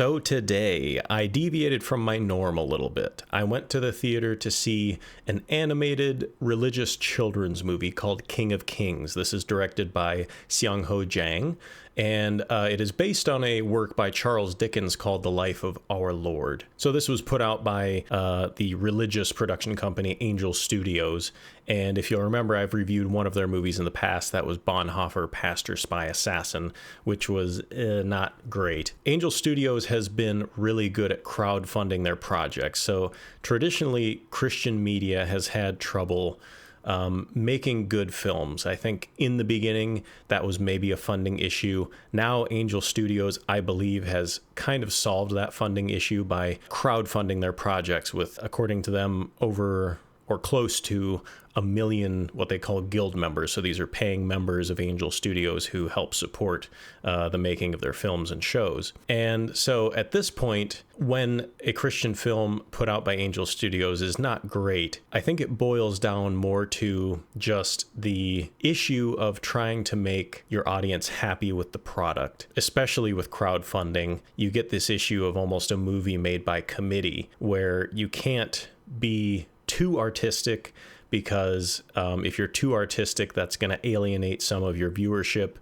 So today, I deviated from my norm a little bit. I went to the theater to see an animated religious children's movie called King of Kings. This is directed by Seong-ho, and it is based on a work by Charles Dickens called The Life of Our Lord. So this was put out by the religious production company Angel Studios, and if you'll remember, I've reviewed one of their movies in the past. That was Bonhoeffer, Pastor, Spy, Assassin, which was not great. Angel Studios has been really good at crowdfunding their projects. So traditionally, Christian media has had trouble making good films. I think in the beginning, that was maybe a funding issue. Now, Angel Studios, I believe, has kind of solved that funding issue by crowdfunding their projects with, according to them, over or close to 1 million what they call guild members. So these are paying members of Angel Studios who help support the making of their films and shows. And so at this point, when a Christian film put out by Angel Studios is not great, I think it boils down more to just the issue of trying to make your audience happy with the product. Especially with crowdfunding, you get this issue of almost a movie made by committee where you can't be too artistic, because if you're too artistic, that's going to alienate some of your viewership.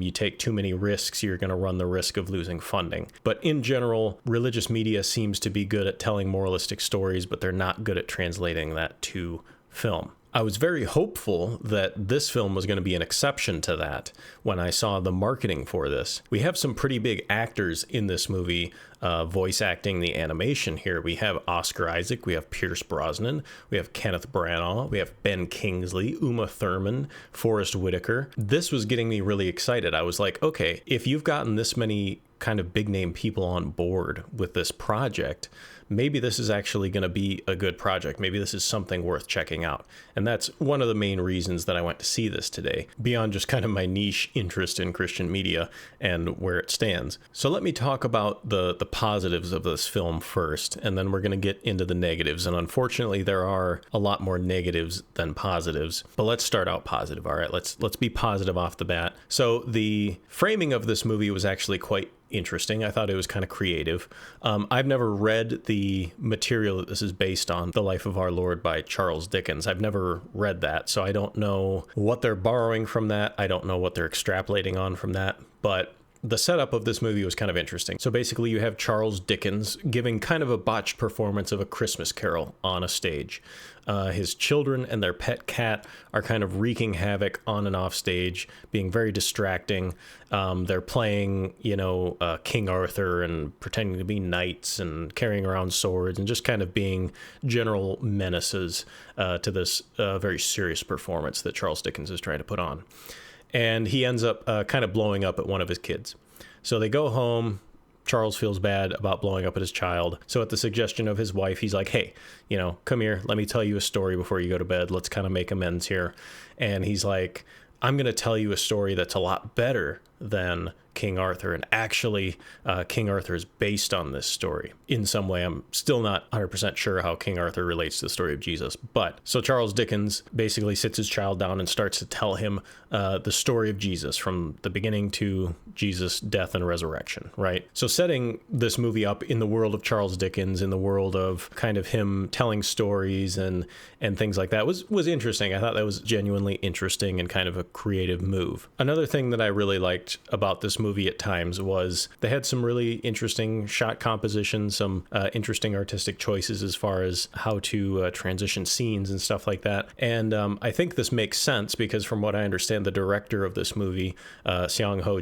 You take too many risks, you're going to run the risk of losing funding. But in general, religious media seems to be good at telling moralistic stories, but they're not good at translating that to film. I was very hopeful that this film was going to be an exception to that when I saw the marketing for this. We have some pretty big actors in this movie voice acting the animation here. We have Oscar Isaac, we have Pierce Brosnan, we have Kenneth Branagh, we have Ben Kingsley, Uma Thurman, Forrest Whitaker. This was getting me really excited. I was like, okay, if you've gotten this many kind of big name people on board with this project, maybe this is actually going to be a good project. Maybe this is something worth checking out. And that's one of the main reasons that I went to see this today, beyond just kind of my niche interest in Christian media and where it stands. So let me talk about the positives of this film first, and then we're going to get into the negatives. And unfortunately, there are a lot more negatives than positives. But let's start out positive. All right, let's be positive off the bat. So the framing of this movie was actually quite interesting. I thought it was kind of creative. I've never read the material that this is based on, The Life of Our Lord by Charles Dickens. I've never read that, so I don't know what they're borrowing from that. I don't know what they're extrapolating on from that, but the setup of this movie was kind of interesting. So basically you have Charles Dickens giving kind of a botched performance of A Christmas Carol on a stage. His children and their pet cat are kind of wreaking havoc on and off stage, being very distracting. They're playing, King Arthur and pretending to be knights and carrying around swords and just kind of being general menaces to this very serious performance that Charles Dickens is trying to put on. And he ends up kind of blowing up at one of his kids. So they go home. Charles feels bad about blowing up at his child. So at the suggestion of his wife, he's like, hey, come here. Let me tell you a story before you go to bed. Let's kind of make amends here. And he's like, I'm going to tell you a story that's a lot better than King Arthur. And actually, King Arthur is based on this story in some way. I'm still not 100% sure how King Arthur relates to the story of Jesus. But so Charles Dickens basically sits his child down and starts to tell him the story of Jesus from the beginning to Jesus' death and resurrection, right? So setting this movie up in the world of Charles Dickens, in the world of kind of him telling stories and things like that was interesting. I thought that was genuinely interesting and kind of a creative move. Another thing that I really liked about this movie at times was they had some really interesting shot composition, some interesting artistic choices as far as how to transition scenes and stuff like that. And I think this makes sense because from what I understand, the director of this movie, Seong-ho,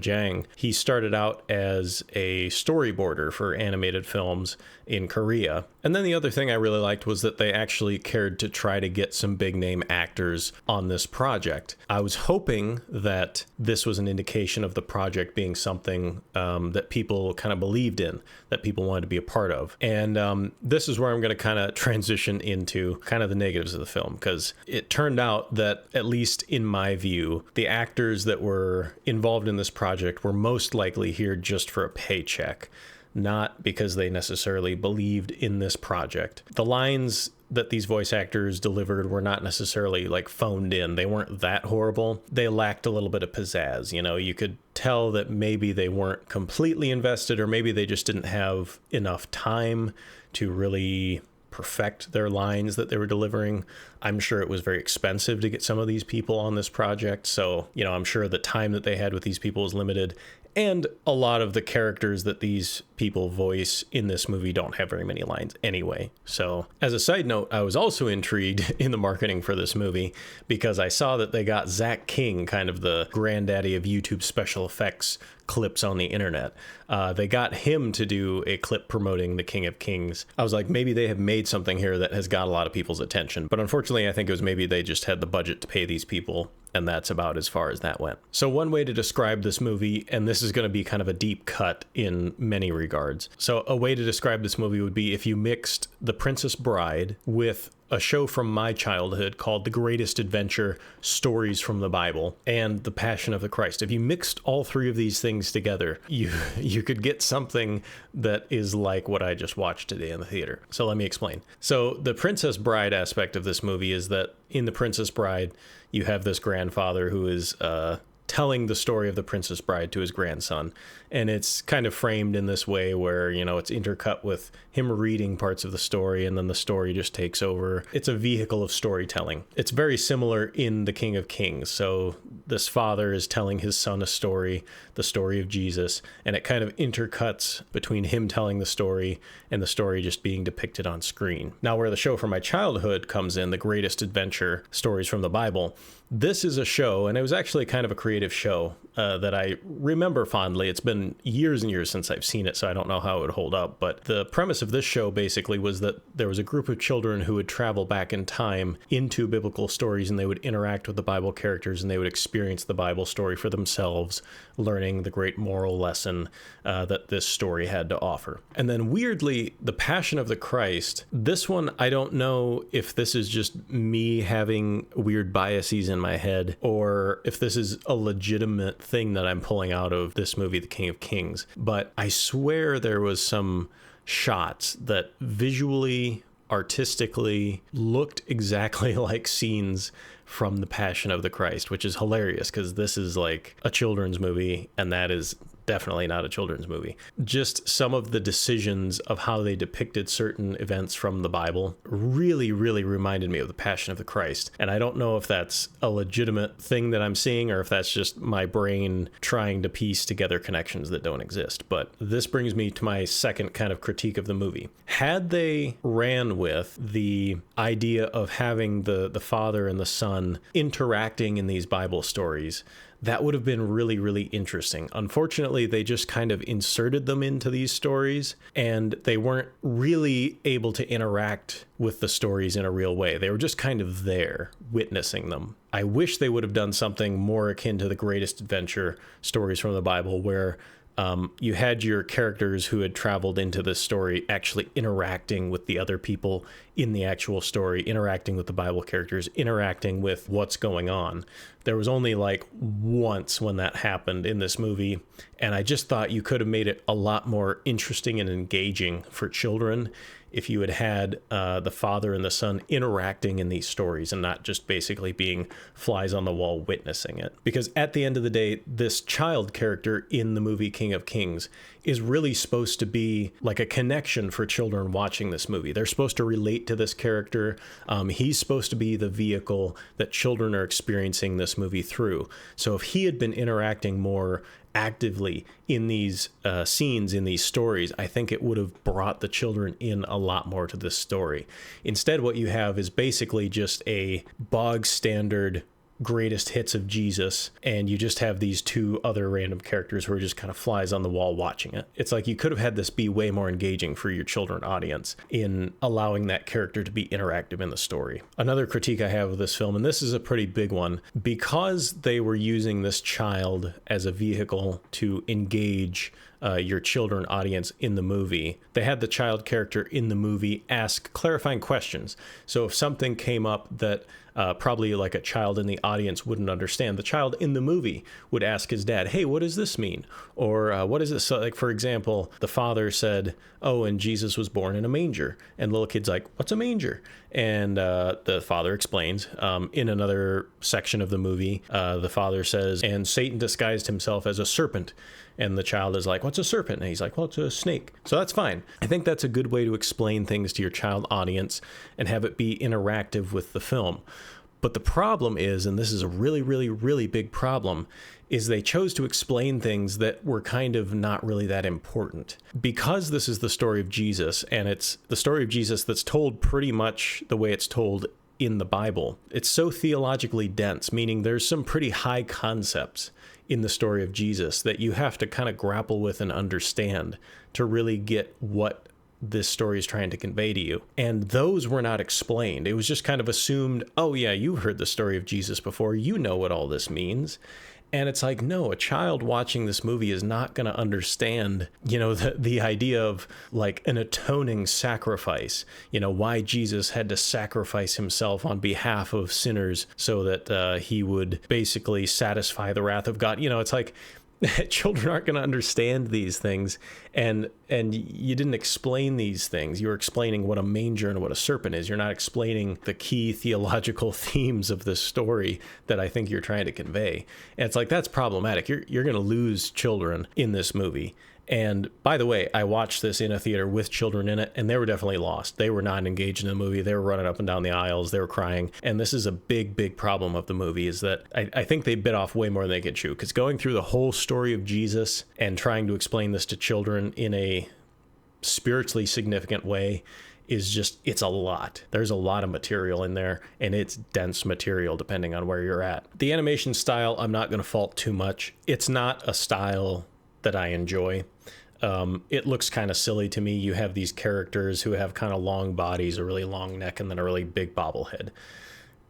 he started out as a storyboarder for animated films in Korea. And then the other thing I really liked was that they actually cared to try to get some big name actors on this project. I was hoping that this was an indication of the project being something that people kind of believed in, that people wanted to be a part of. And this is where I'm going to kind of transition into kind of the negatives of the film, because it turned out that, at least in my view, the actors that were involved in this project were most likely here just for a paycheck, not because they necessarily believed in this project. The lines that these voice actors delivered were not necessarily like phoned in. They weren't that horrible. They lacked a little bit of pizzazz. You know, you could tell that maybe they weren't completely invested, or maybe they just didn't have enough time to really perfect their lines that they were delivering. I'm sure it was very expensive to get some of these people on this project. So, you know, I'm sure the time that they had with these people was limited. And a lot of the characters that these people voice in this movie don't have very many lines anyway. So as a side note, I was also intrigued in the marketing for this movie because I saw that they got Zach King, kind of the granddaddy of YouTube special effects clips on the internet. They got him to do a clip promoting the King of Kings. I was like, maybe they have made something here that has got a lot of people's attention. But unfortunately, I think it was maybe they just had the budget to pay these people, and that's about as far as that went. So one way to describe this movie, and this is going to be kind of a deep cut in many regards. So a way to describe this movie would be if you mixed The Princess Bride with a show from my childhood called The Greatest Adventure: Stories from the Bible and The Passion of the Christ. If you mixed all three of these things together, you could get something that is like what I just watched today in the theater. So let me explain. So the Princess Bride aspect of this movie is that in The Princess Bride, you have this grandfather who is telling the story of the Princess Bride to his grandson. And it's kind of framed in this way where, you know, it's intercut with him reading parts of the story and then the story just takes over. It's a vehicle of storytelling. It's very similar in The King of Kings. So this father is telling his son a story, the story of Jesus, and it kind of intercuts between him telling the story and the story just being depicted on screen. Now, where the show from my childhood comes in, The Greatest Adventure: Stories from the Bible, this is a show, and it was actually kind of a creative show that I remember fondly. It's been years and years since I've seen it, so I don't know how it would hold up. But the premise of this show basically was that there was a group of children who would travel back in time into biblical stories, and they would interact with the Bible characters, and they would experience the Bible story for themselves, learning the great moral lesson that this story had to offer. And then weirdly, The Passion of the Christ, this one, I don't know if this is just me having weird biases in my head, or if this is a legitimate thing that I'm pulling out of this movie, The King of Kings. But I swear there was some shots that visually, artistically looked exactly like scenes from The Passion of the Christ, which is hilarious because this is like a children's movie, and that is definitely not a children's movie. Just some of the decisions of how they depicted certain events from the Bible really, really reminded me of The Passion of the Christ. And I don't know if that's a legitimate thing that I'm seeing or if that's just my brain trying to piece together connections that don't exist. But this brings me to my second kind of critique of the movie. Had they ran with the idea of having the father and the son interacting in these Bible stories, that would have been really, really interesting. Unfortunately, they just kind of inserted them into these stories, and they weren't really able to interact with the stories in a real way. They were just kind of there, witnessing them. I wish they would have done something more akin to The Greatest Adventure: Stories from the Bible, where you had your characters who had traveled into this story actually interacting with the other people in the actual story, interacting with the Bible characters, interacting with what's going on. There was only like once when that happened in this movie, and I just thought you could have made it a lot more interesting and engaging for children if you had the father and the son interacting in these stories and not just basically being flies on the wall witnessing it. Because at the end of the day, this child character in the movie King of Kings is really supposed to be like a connection for children watching this movie. They're supposed to relate to this character. He's supposed to be the vehicle that children are experiencing this movie through. So if he had been interacting more actively in these scenes, in these stories, I think it would have brought the children in a lot more to this story. Instead, what you have is basically just a bog standard greatest hits of Jesus, and you just have these two other random characters who are just kind of flies on the wall watching it. It's like you could have had this be way more engaging for your children audience in allowing that character to be interactive in the story. Another critique I have of this film, and this is a pretty big one, because they were using this child as a vehicle to engage your children audience in the movie. They had the child character in the movie ask clarifying questions. So if something came up that probably like a child in the audience wouldn't understand, the child in the movie would ask his dad, hey, what does this mean? Or what is this? So, like, for example, the father said, oh, and Jesus was born in a manger. And little kid's like, what's a manger? And the father explains. In another section of the movie, the father says, and Satan disguised himself as a serpent. And the child is like, what's a serpent? And he's like, well, it's a snake. So that's fine. I think that's a good way to explain things to your child audience and have it be interactive with the film. But the problem is, and this is a really, really, really big problem, is they chose to explain things that were kind of not really that important. Because this is the story of Jesus, and it's the story of Jesus that's told pretty much the way it's told in the Bible, it's so theologically dense, meaning there's some pretty high concepts in the story of Jesus that you have to kind of grapple with and understand to really get what this story is trying to convey to you. And those were not explained. It was just kind of assumed, oh yeah, you heard the story of Jesus before, you know what all this means. And it's like, no, a child watching this movie is not going to understand, the idea of like an atoning sacrifice, why Jesus had to sacrifice himself on behalf of sinners so that he would basically satisfy the wrath of God. It's like, children aren't going to understand these things, and you didn't explain these things. You were explaining what a manger and what a serpent is. You're not explaining the key theological themes of this story that I think you're trying to convey. And it's like, that's problematic. You're going to lose children in this movie. And by the way, I watched this in a theater with children in it, and they were definitely lost. They were not engaged in the movie. They were running up and down the aisles. They were crying. And this is a big, big problem of the movie, is that I think they bit off way more than they could chew. Because going through the whole story of Jesus and trying to explain this to children in a spiritually significant way is just, it's a lot. There's a lot of material in there, and it's dense material depending on where you're at. The animation style, I'm not going to fault too much. It's not a style that I enjoy. It looks kind of silly to me. You have these characters who have kind of long bodies, a really long neck, and then a really big bobblehead.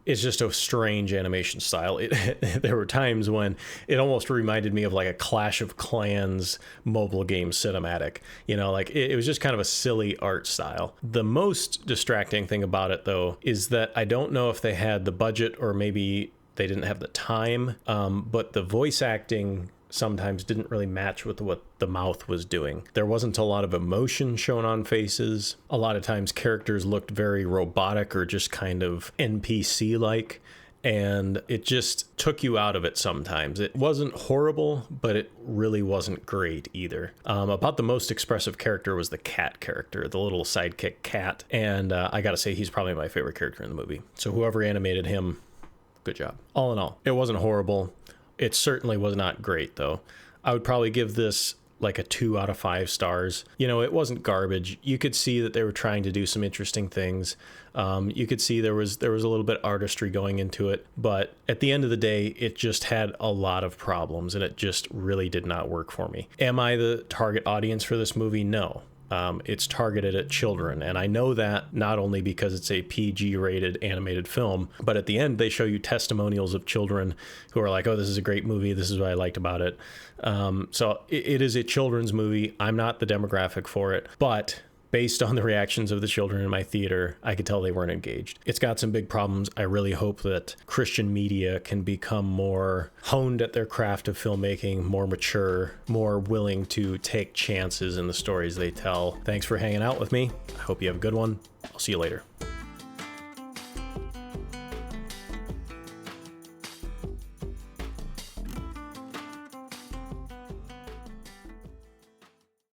It's just a strange animation style. There were times when it almost reminded me of like a Clash of Clans mobile game cinematic. It was just kind of a silly art style. The most distracting thing about it, though, is that I don't know if they had the budget or maybe they didn't have the time, but the voice acting sometimes didn't really match with what the mouth was doing. There wasn't a lot of emotion shown on faces. A lot of times characters looked very robotic or just kind of NPC-like, and it just took you out of it sometimes. It wasn't horrible, but it really wasn't great either. About the most expressive character was the cat character, the little sidekick cat, and I gotta say, he's probably my favorite character in the movie. So whoever animated him, good job. All in all, it wasn't horrible. It certainly was not great, though. I would probably give this like a 2 out of 5 stars. It wasn't garbage. You could see that they were trying to do some interesting things. You could see there was a little bit artistry going into it. But at the end of the day, it just had a lot of problems, and it just really did not work for me. Am I the target audience for this movie? No. It's targeted at children, and I know that not only because it's a PG-rated animated film, but at the end they show you testimonials of children who are like, oh, this is a great movie, this is what I liked about it. So it is a children's movie. I'm not the demographic for it, but based on the reactions of the children in my theater, I could tell they weren't engaged. It's got some big problems. I really hope that Christian media can become more honed at their craft of filmmaking, more mature, more willing to take chances in the stories they tell. Thanks for hanging out with me. I hope you have a good one. I'll see you later.